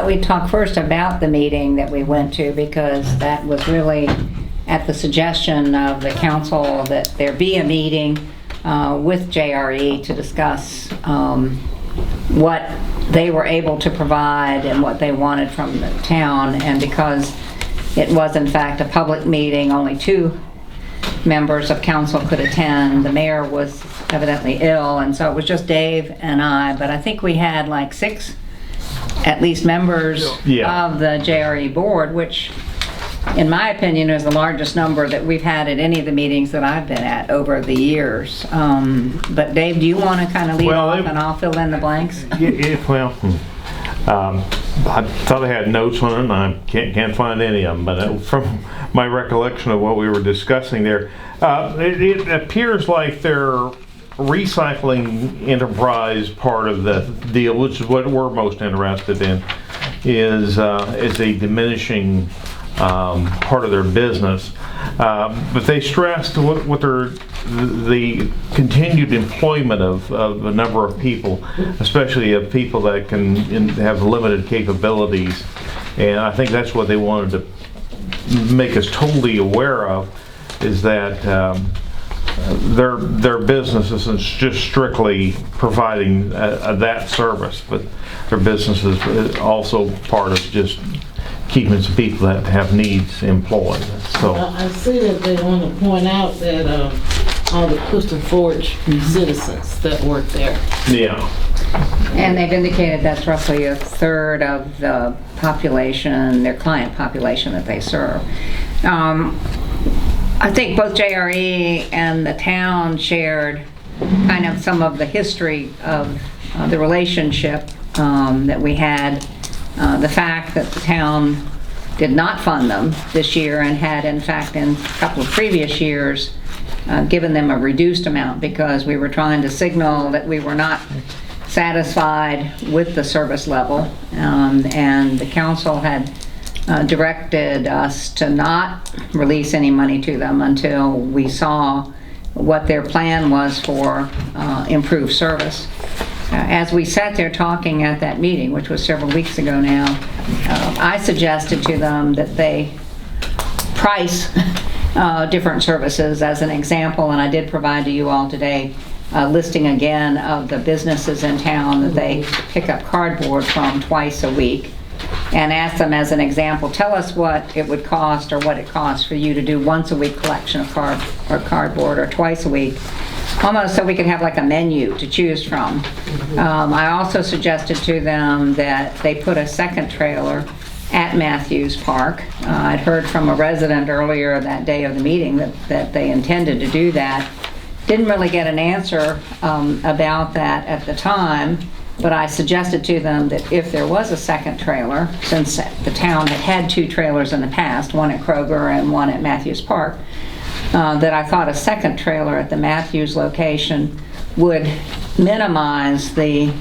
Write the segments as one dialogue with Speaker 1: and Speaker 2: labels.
Speaker 1: thought we'd talk first about the meeting that we went to, because that was really at the suggestion of the council that there be a meeting with JRE to discuss what they were able to provide and what they wanted from the town. And because it was in fact a public meeting, only 2 members of council could attend. The mayor was evidently ill, and so it was just Dave and I, but I think we had like 6 at least members of the JRE board, which in my opinion is the largest number that we've had at any of the meetings that I've been at over the years. But Dave, do you want to kind of lead off and I'll fill in the blanks?
Speaker 2: I thought I had notes on it, and I can't find any of them, but from my recollection of what we were discussing there, it appears like their recycling enterprise part of the deal, which is what we're most interested in, is a diminishing part of their business. But they stressed what the continued employment of a number of people, especially of people that can have limited capabilities. And I think that's what they wanted to make us totally aware of, is that their business isn't just strictly providing that service, but their business is also part of just keeping some people that have needs employed. So
Speaker 3: I see that they want to point out that all the Clifton Forge citizens that work there.
Speaker 2: Yeah.
Speaker 1: And they've indicated that's roughly a third of the population, their client population that they serve. I think both JRE and the town shared kind of some of the history of the relationship that we had. The fact that the town did not fund them this year and had in fact in a couple of previous years given them a reduced amount, because we were trying to signal that we were not satisfied with the service level, and the council had directed us to not release any money to them until we saw what their plan was for improved service. As we sat there talking at that meeting, which was several weeks ago now, I suggested to them that they price different services as an example, and I did provide to you all today a listing again of the businesses in town that they pick up cardboard from twice a week, and ask them as an example, tell us what it would cost or what it costs for you to do once a week collection of cardboard, or twice a week, almost so we could have like a menu to choose from. I also suggested to them that they put a second trailer at Matthews Park. I'd heard from a resident earlier that day of the meeting that they intended to do that. Didn't really get an answer about that at the time, but I suggested to them that if there was a second trailer, since the town had 2 trailers in the past, one at Kroger and one at Matthews Park, that I thought a second trailer at the Matthews location would minimize the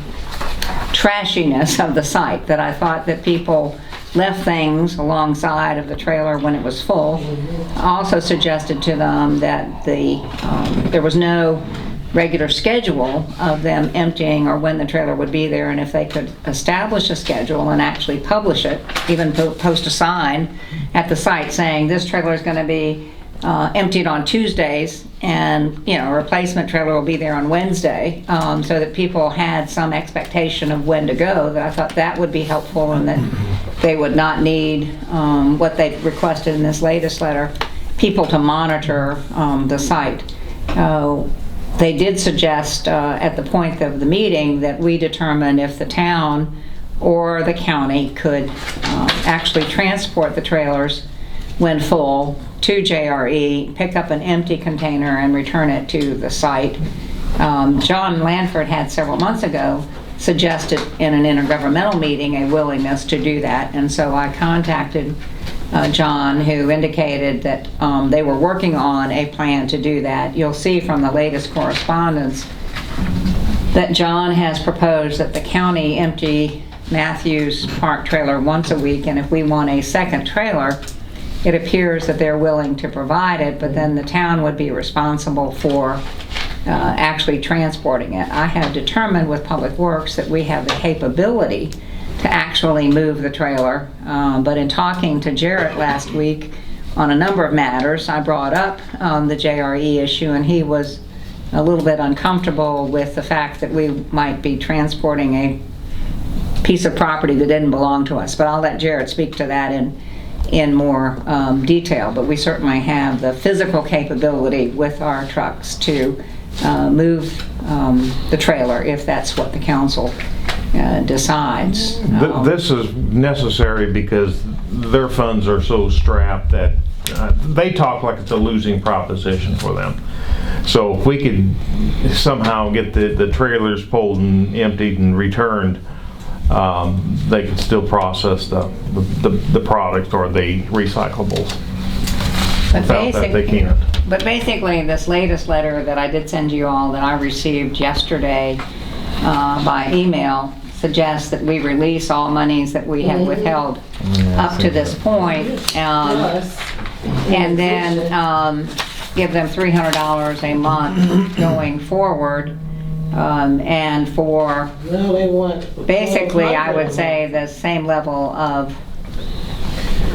Speaker 1: trashiness of the site, that I thought that people left things alongside of the trailer when it was full. I also suggested to them that there was no regular schedule of them emptying or when the trailer would be there, and if they could establish a schedule and actually publish it, even post a sign at the site saying this trailer is going to be emptied on Tuesdays, and a replacement trailer will be there on Wednesday, so that people had some expectation of when to go. That I thought that would be helpful, and that they would not need what they requested in this latest letter, people to monitor the site. They did suggest at the point of the meeting that we determine if the town or the county could actually transport the trailers when full to JRE, pick up an empty container and return it to the site. John Lanford had several months ago suggested in an intergovernmental meeting a willingness to do that, and so I contacted John, who indicated that they were working on a plan to do that. You'll see from the latest correspondence that John has proposed that the county empty Matthews Park trailer once a week, and if we want a second trailer, it appears that they're willing to provide it, but then the town would be responsible for actually transporting it. I have determined with Public Works that we have the capability to actually actually move the trailer. But in talking to Jarrett last week on a number of matters, I brought up the JRE issue, and he was a little bit uncomfortable with the fact that we might be transporting a piece of property that didn't belong to us. But I'll let Jarrett speak to that in more detail. But we certainly have the physical capability with our trucks to move the trailer if that's what the council decides.
Speaker 2: This is necessary because their funds are so strapped that they talk like it's a losing proposition for them. So if we could somehow get the trailers pulled and emptied and returned, they could still process the product or the recyclables. Without that, they can't.
Speaker 1: But basically, this latest letter that I did send you all that I received yesterday by email suggests that we release all monies that we have withheld up to this point, and then give them $300 a month going forward, and for basically, I would say, the same level of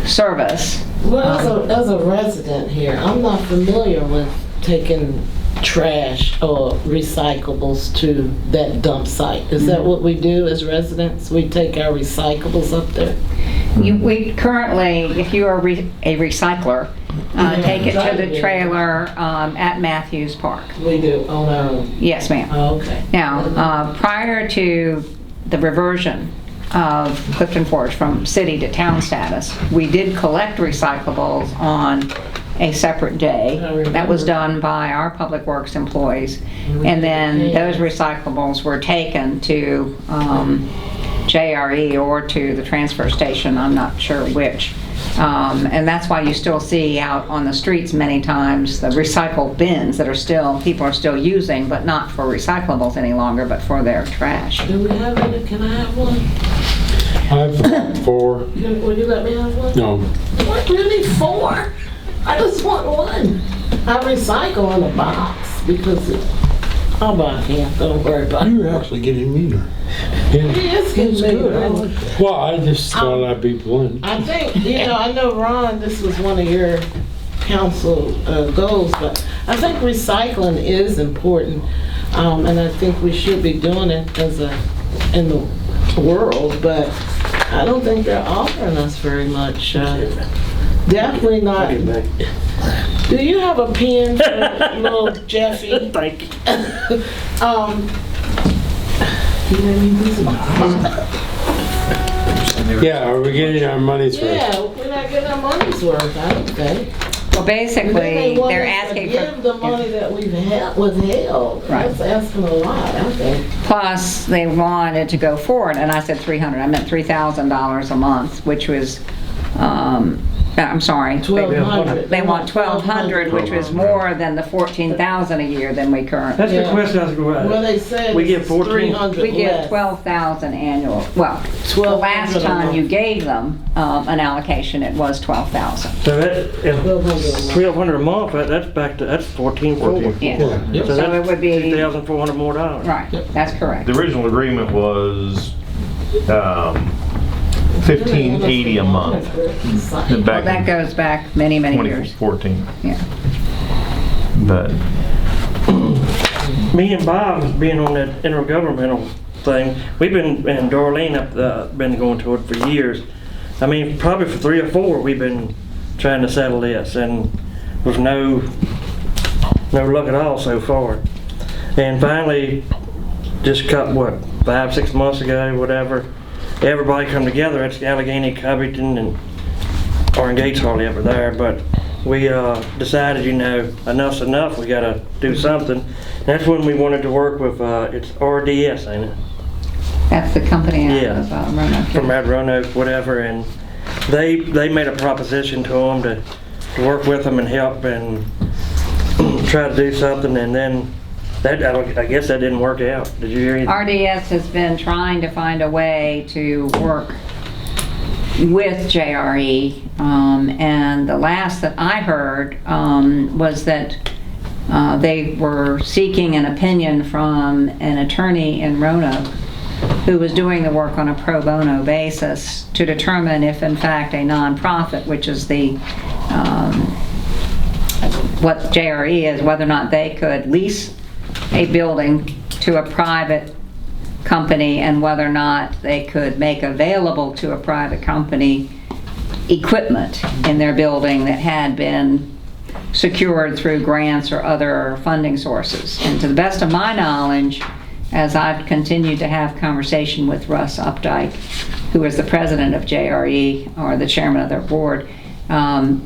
Speaker 1: service.
Speaker 3: Well, as a resident here, I'm not familiar with taking trash or recyclables to that dump site. Is that what we do as residents? We take our recyclables up there?
Speaker 1: We currently, if you are a recycler, take it to the trailer at Matthews Park.
Speaker 3: We do, on our own?
Speaker 1: Yes, ma'am.
Speaker 3: Oh, okay.
Speaker 1: Now, prior to the reversion of Clifton Forge from city to town status, we did collect recyclables on a separate day. That was done by our public works employees, and then those recyclables were taken to JRE or to the transfer station, I'm not sure which. And that's why you still see out on the streets many times the recycled bins that people are still using, but not for recyclables any longer, but for their trash.
Speaker 3: Do we have any? Can I have one?
Speaker 4: I have 4.
Speaker 3: Will you let me have one?
Speaker 4: No.
Speaker 3: What, really 4? I just want one. I recycle in a box because I'll buy it. Don't worry about it.
Speaker 4: You're actually getting meaner.
Speaker 3: It's good.
Speaker 4: Well, I just thought I'd be blunt.
Speaker 3: I think, I know, Ron, this was one of your council goals, but I think recycling is important, and I think we should be doing it in the world, but I don't think they're offering us very much. Definitely not. Do you have a pen for little Jeffy?
Speaker 5: Thank you.
Speaker 4: Yeah, are we getting our money's worth?
Speaker 3: Yeah, we're not getting our money's worth, I don't think.
Speaker 1: Well, basically, they're asking
Speaker 3: give
Speaker 1: for
Speaker 3: the money that we've withheld.
Speaker 1: Right.
Speaker 3: That's asking a lot, I think.
Speaker 1: plus they wanted to go forward, and I said $300. I meant $3,000 a month, which was I'm sorry.
Speaker 3: $1,200.
Speaker 1: They want $1,200, which was more than the $14,000 a year than we currently.
Speaker 5: That's the question I was going to
Speaker 3: Well, they said
Speaker 5: We get
Speaker 3: it's
Speaker 5: 14.
Speaker 3: 300
Speaker 1: We
Speaker 3: less.
Speaker 1: give $12,000 annual. Well, the
Speaker 3: 1200
Speaker 1: last
Speaker 3: a
Speaker 1: time
Speaker 3: month.
Speaker 1: you gave them an allocation, it was $12,000.
Speaker 5: So that, $1,200 a month, that's $1,440.
Speaker 1: Yeah.
Speaker 5: So
Speaker 1: So it would be
Speaker 5: $2,400 more dollars.
Speaker 1: right. That's correct.
Speaker 2: The original agreement was $1,580 a month.
Speaker 1: Well,
Speaker 2: Back
Speaker 1: that
Speaker 2: in
Speaker 1: goes back many years.
Speaker 2: 2014.
Speaker 1: Yeah.
Speaker 2: But
Speaker 5: Me and Bob, being on that intergovernmental thing, we've been, and Darlene, been going to it for years. I mean, probably for 3 or 4, we've been trying to settle this, and with no luck at all so far. And finally, just cut, 5, 6 months ago, whatever, everybody come together. It's Allegheny, Covington, and Orange Gate's hardly ever there, but we decided, enough's enough, we gotta do something. That's when we wanted to work with, it's RDS, ain't it?
Speaker 1: That's the company out
Speaker 5: Yeah.
Speaker 1: of Roanoke.
Speaker 5: From Mad Roanoke, whatever, and they made a proposition to them to work with them and help and try to do something, and then I guess that didn't work out. Did you hear anything?
Speaker 1: RDS has been trying to find a way to work with JRE, and the last that I heard was that they were seeking an opinion from an attorney in Roanoke who was doing the work on a pro bono basis to determine if in fact a nonprofit, which is the what JRE is, whether or not they could lease a building to a private company and whether or not they could make available to a private company equipment in their building that had been secured through grants or other funding sources. And to the best of my knowledge, as I've continued to have conversation with Russ Updike, who is the president of JRE, or the chairman of their board,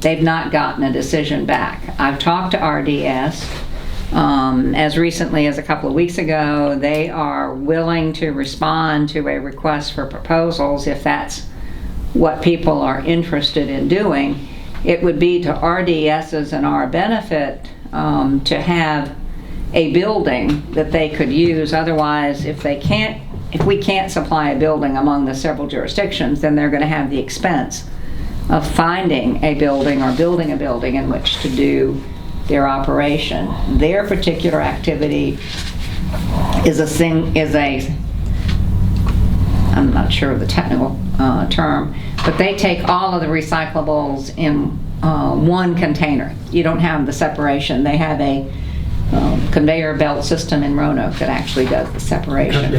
Speaker 1: they've not gotten a decision back. I've talked to RDS. As recently as a couple of weeks ago, they are willing to respond to a request for proposals if that's what people are interested in doing. It would be to RDS's and our benefit to have a building that they could use. Otherwise, if we can't supply a building among the several jurisdictions, then they're going to have the expense of finding a building or building a building in which to do their operation. Their particular activity is I'm not sure of the technical term, but they take all of the recyclables in one container. You don't have the separation. They have a conveyor belt system in Roanoke that actually does the separation.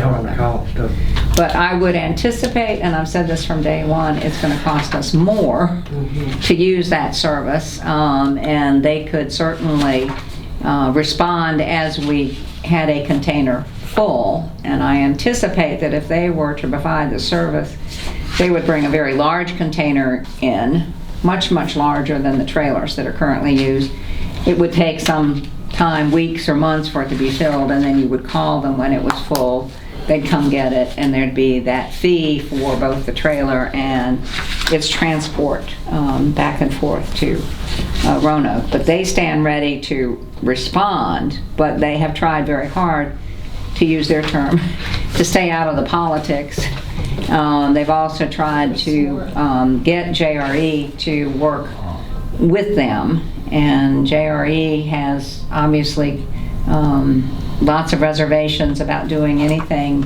Speaker 1: But I would anticipate, and I've said this from day one, it's going to cost us more to use that service, and they could certainly respond as we had a container full. And I anticipate that if they were to provide the service, they would bring a very large container in, much, much larger than the trailers that are currently used. It would take some time, weeks or months, for it to be filled, and then you would call them when it was full. They'd come get it, and there'd be that fee for both the trailer and its transport back and forth to Roanoke. But they stand ready to respond, but they have tried very hard, to use their term, to stay out of the politics. They've also tried to get JRE to work with them, and JRE has obviously lots of reservations about doing anything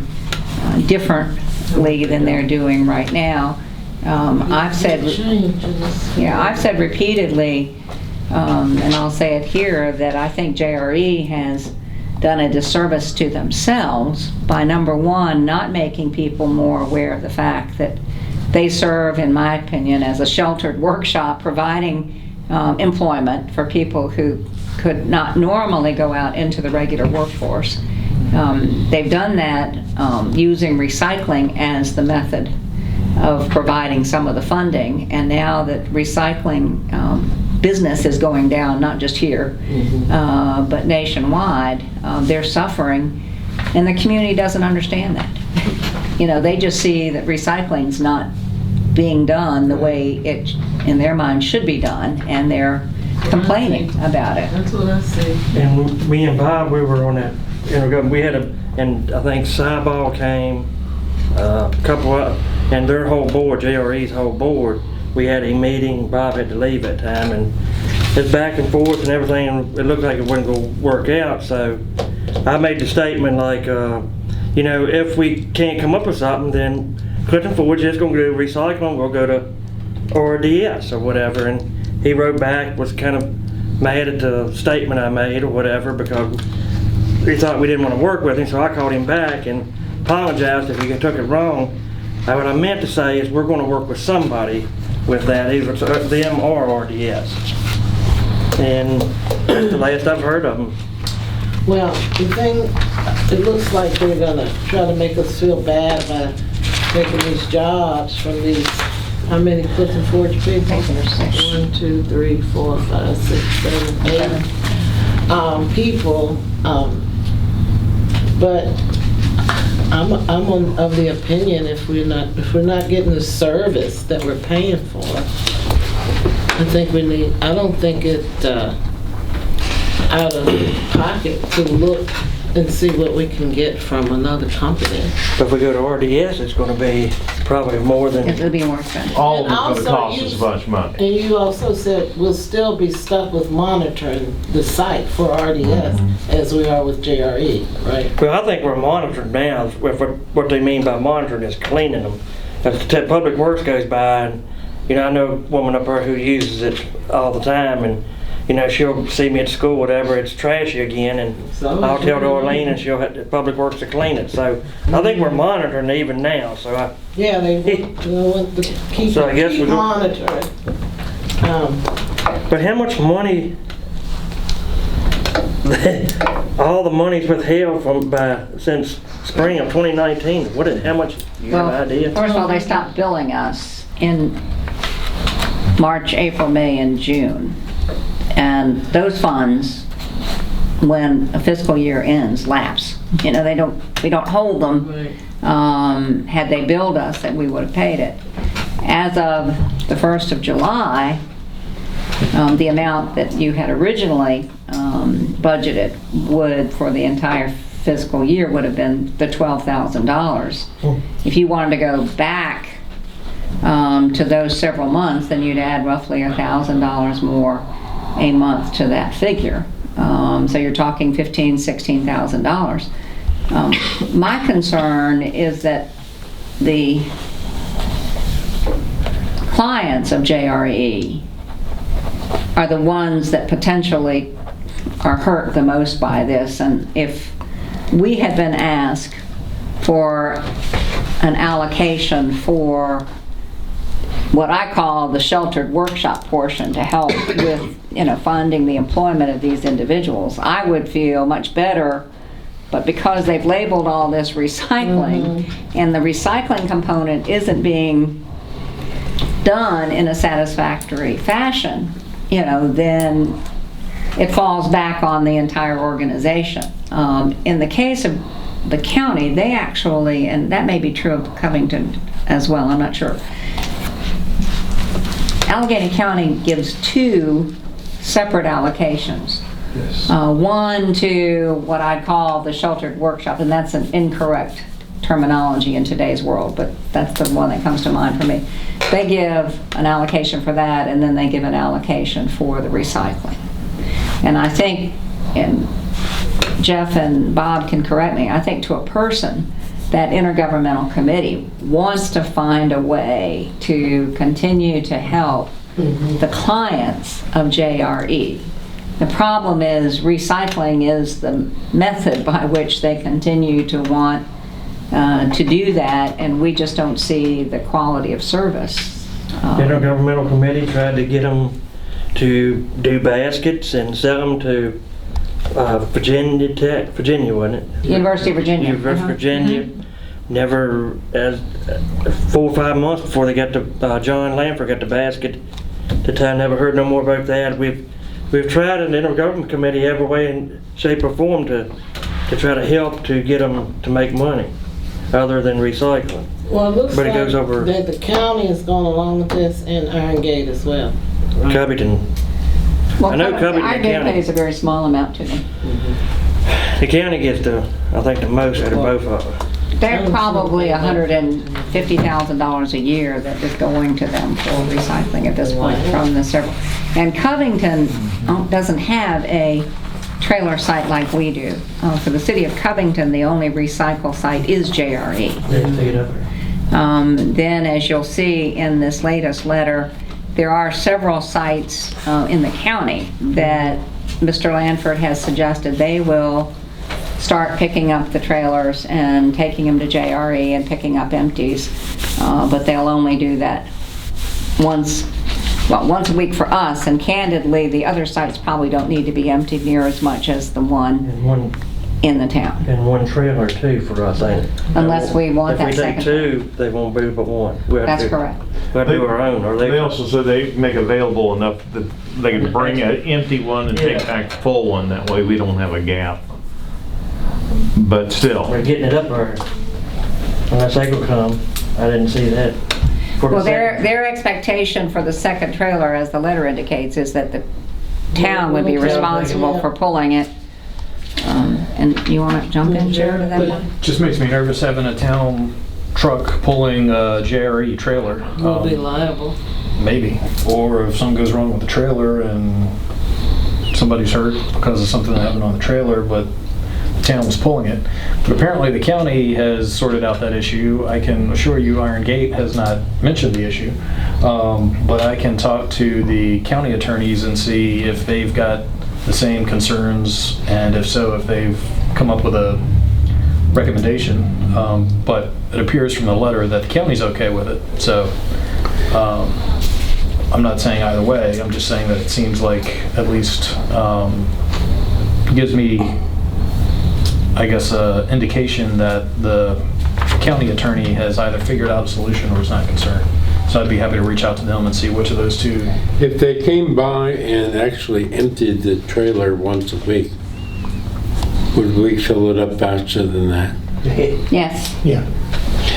Speaker 1: differently than they're doing right now. I've said repeatedly, and I'll say it here, that I think JRE has done a disservice to themselves by, number one, not making people more aware of the fact that they serve, in my opinion, as a sheltered workshop, providing employment for people who could not normally go out into the regular workforce. They've done that using recycling as the method of providing some of the funding, and now that recycling business is going down, not just here, but nationwide, they're suffering, and the community doesn't understand that. They just see that recycling's not being done the way it, in their mind, should be done, and they're complaining about it.
Speaker 3: That's what I see.
Speaker 5: And me and Bob, we were on that intergovernmental. We had and I think Cyball came, a couple of, and their whole board, JRE's whole board, we had a meeting. Bob had to leave at time, and it's back and forth and everything, and it looked like it wasn't going to work out. So I made the statement like, if we can't come up with something, then Clifton Forge is going to do recycling, we'll go to RDS or whatever. And he wrote back, was kind of mad at the statement I made or whatever, because he thought we didn't want to work with him. So I called him back and apologized if he took it wrong. What I meant to say is we're going to work with somebody with that, either them or RDS. And that's the last I've heard of them.
Speaker 3: Well, the thing, it looks like they're gonna try to make us feel bad by taking these jobs from these, how many Clifton Forge people? 1, 2, 3, 4, 5, 6, 7, 8 people. But I'm of the opinion if we're not getting the service that we're paying for, I don't think it out of pocket to look and see what we can get from another company.
Speaker 5: But if we go to RDS, it's gonna be probably more than,
Speaker 1: It'll be more expensive.
Speaker 2: All of
Speaker 3: And
Speaker 2: it's gonna
Speaker 3: also
Speaker 2: cost us
Speaker 3: you-
Speaker 2: a bunch of money.
Speaker 3: And you also said we'll still be stuck with monitoring the site for RDS as we are with JRE, right?
Speaker 5: well, I think we're monitored now. What they mean by monitoring is cleaning them. As the Public Works goes by, and, you know, I know a woman up there who uses it all the time, and, you know, she'll see me at school, whatever, it's trashy again, and
Speaker 3: So-
Speaker 5: I'll tell Darlene, and she'll have the Public Works to clean it. So I think we're monitoring even now, so
Speaker 3: Yeah, they want to keep
Speaker 5: So I guess we're doing-
Speaker 3: monitoring.
Speaker 5: But how much money, all the money's withheld since spring of 2019, how much, you have
Speaker 1: Well,
Speaker 5: an idea?
Speaker 1: first of all, they stopped billing us in March, April, May, and June. And those funds, when a fiscal year ends, lapse. You know, we don't hold them. Had they billed us, then we would have paid it. As of the 1st of July, the amount that you had originally budgeted for the entire fiscal year would have been the $12,000. If you wanted to go back to those several months, then you'd add roughly $1,000 more a month to that figure. So you're talking $15,000, $16,000. My concern is that the clients of JRE are the ones that potentially are hurt the most by this. And if we had been asked for an allocation for what I call the sheltered workshop portion to help with, you know, funding the employment of these individuals, I would feel much better. But because they've labeled all this recycling, and the recycling component isn't being done in a satisfactory fashion, you know, then it falls back on the entire organization. In the case of the county, they actually, and that may be true of Covington as well, I'm not sure. Allegheny County gives 2 separate allocations.
Speaker 2: Yes.
Speaker 1: One to what I'd call the sheltered workshop, and that's an incorrect terminology in today's world, but that's the one that comes to mind for me. They give an allocation for that, and then they give an allocation for the recycling. And I think, and Jeff and Bob can correct me, I think to a person, that intergovernmental committee wants to find a way to continue to help the clients of JRE. The problem is recycling is the method by which they continue to want to do that, and we just don't see the quality of service.
Speaker 5: Intergovernmental committee tried to get them to do baskets and sell them to Virginia Tech, Virginia, wasn't it?
Speaker 1: University of Virginia.
Speaker 5: University of Virginia. Never, as 4 or 5 months before they got the, John Lamford got the basket, I never heard no more about that. We've tried an intergovernmental committee every way in shape or form to try to help to get them to make money, other than recycling.
Speaker 3: Well, it looks
Speaker 5: But it
Speaker 3: like
Speaker 5: goes over-
Speaker 3: that the county is going along with this, and Iron Gate as well. right?
Speaker 5: Covington,
Speaker 1: Well,
Speaker 5: I know Covington
Speaker 1: our game
Speaker 5: County.
Speaker 1: pays a very small amount to them.
Speaker 5: the county gets I think the most out of both of them.
Speaker 1: They're probably $150,000 a year that is going to them for recycling at this point from the several. And Covington doesn't have a trailer site like we do. For the city of Covington, the only recycle site is JRE.
Speaker 5: They pick it up there.
Speaker 1: Then, as you'll see in this latest letter, there are several sites in the county that Mr. Lanford has suggested they will start picking up the trailers and taking them to JRE and picking up empties, but they'll only do that once a week for us, and candidly, the other sites probably don't need to be emptied near as much as the one
Speaker 5: And one
Speaker 1: in the town.
Speaker 5: and one trailer too for us, ain't it?
Speaker 1: Unless we want that
Speaker 5: If we take
Speaker 1: second.
Speaker 5: 2, they won't do but one. We have
Speaker 1: That's
Speaker 5: to-
Speaker 1: correct.
Speaker 5: We have to do our own, or
Speaker 2: They also said they make available enough that they can bring an empty one and take
Speaker 5: Yeah.
Speaker 2: back the full one. That way we don't have a gap. But still,
Speaker 5: We're getting it up there. Unless they will come, I didn't see that. For the
Speaker 1: Well,
Speaker 5: second-
Speaker 1: their expectation for the second trailer, as the letter indicates, is that the town would be
Speaker 3: Yeah,
Speaker 1: responsible
Speaker 3: yeah.
Speaker 1: for pulling it. And And you want to jump in, Chair, to that one?
Speaker 6: Just makes me nervous having a town truck pulling a JRE trailer.
Speaker 3: We'll be liable.
Speaker 6: Maybe. Or if something goes wrong with the trailer and somebody's hurt because of something that happened on the trailer, but the town was pulling it. But apparently the county has sorted out that issue. I can assure you Iron Gate has not mentioned the issue. But I can talk to the county attorneys and see if they've got the same concerns, and if so, if they've come up with a recommendation. But it appears from the letter that the county's okay with it. So I'm not saying either way. I'm just saying that it seems like at least gives me, I guess, an indication that the county attorney has either figured out a solution or is not concerned. So I'd be happy to reach out to them and see which of those two.
Speaker 4: If they came by and actually emptied the trailer once a week, would we fill it up faster than that?
Speaker 1: Yes.
Speaker 4: Yeah.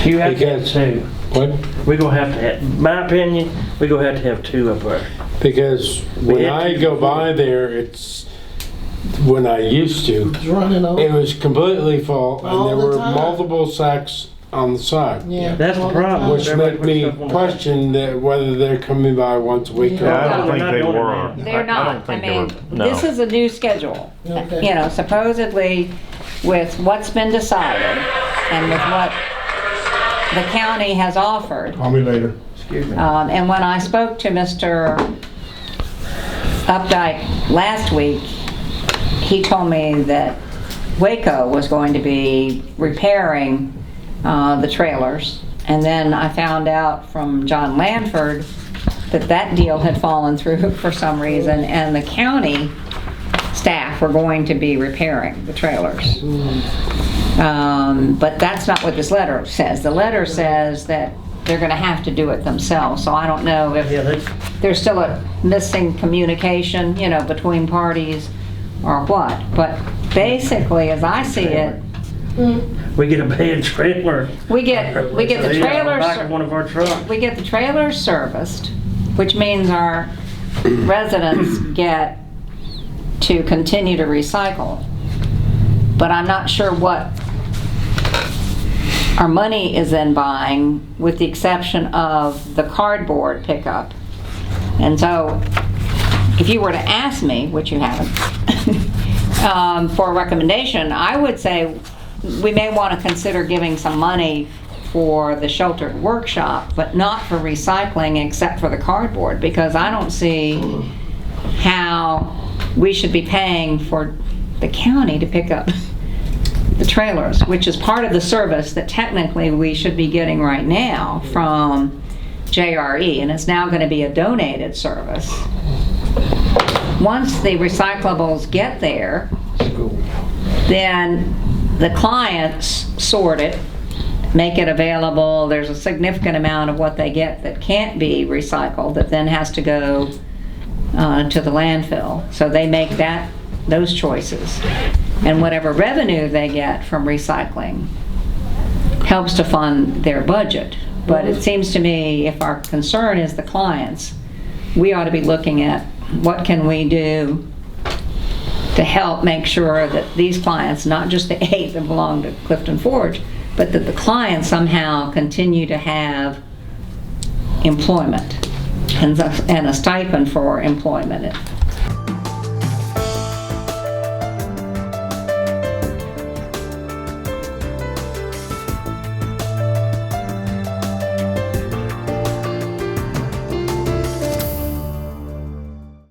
Speaker 5: You have to have
Speaker 4: Because-
Speaker 5: two.
Speaker 4: What?
Speaker 5: We're gonna have to have, my opinion, we're gonna have to have two up there.
Speaker 4: Because when
Speaker 5: had
Speaker 4: I
Speaker 5: to
Speaker 4: go
Speaker 5: before.
Speaker 4: by there, it's, when I used to,
Speaker 3: It's running over.
Speaker 4: it was completely full,
Speaker 3: All
Speaker 4: and there
Speaker 3: the
Speaker 4: were
Speaker 3: time.
Speaker 4: multiple sacks on the side.
Speaker 3: Yeah.
Speaker 5: That's the
Speaker 3: all
Speaker 5: problem.
Speaker 3: time.
Speaker 4: Which made me question that whether they're coming by once a week or
Speaker 2: Yeah, I
Speaker 4: not.
Speaker 2: don't think they
Speaker 5: They're not
Speaker 2: were.
Speaker 5: doing it
Speaker 1: They're not.
Speaker 2: I don't think they
Speaker 1: mean,
Speaker 2: were. No.
Speaker 1: this is a new schedule.
Speaker 3: Okay.
Speaker 1: You know, supposedly with what's been decided and with what the county has offered.
Speaker 4: Call me later.
Speaker 5: Excuse me.
Speaker 1: And when I spoke to Mr. Updike last week, he told me that Waco was going to be repairing the trailers. And then I found out from John Lanford that that deal had fallen through for some reason, and the county staff were going to be repairing the trailers. But that's not what this letter says. The letter says that they're gonna have to do it themselves, so I don't know if
Speaker 5: Yeah,
Speaker 1: there's still a missing communication, you know, between parties or what. But basically, as I see it,
Speaker 5: we get a bad trailer.
Speaker 1: we get the
Speaker 5: Back of
Speaker 1: trailers,
Speaker 5: one of our trucks.
Speaker 1: we get the trailers serviced, which means our residents get to continue to recycle. But I'm not sure what our money is then buying, with the exception of the cardboard pickup. And so, if you were to ask me, which you haven't, for a recommendation, I would say we may want to consider giving some money for the sheltered workshop, but not for recycling except for the cardboard, because I don't see how we should be paying for the county to pick up the trailers, which is part of the service that technically we should be getting right now from JRE, and it's now going to be a donated service. Once the recyclables get there, then the clients sort it, make it available. There's a significant amount of what they get that can't be recycled that then has to go to the landfill. So they make those choices. And whatever revenue they get from recycling helps to fund their budget. But it seems to me, if our concern is the clients, we ought to be looking at what can we do to help make sure that these clients, not just the 8 that belong to Clifton Forge, but that the clients somehow continue to have employment and a stipend for employment.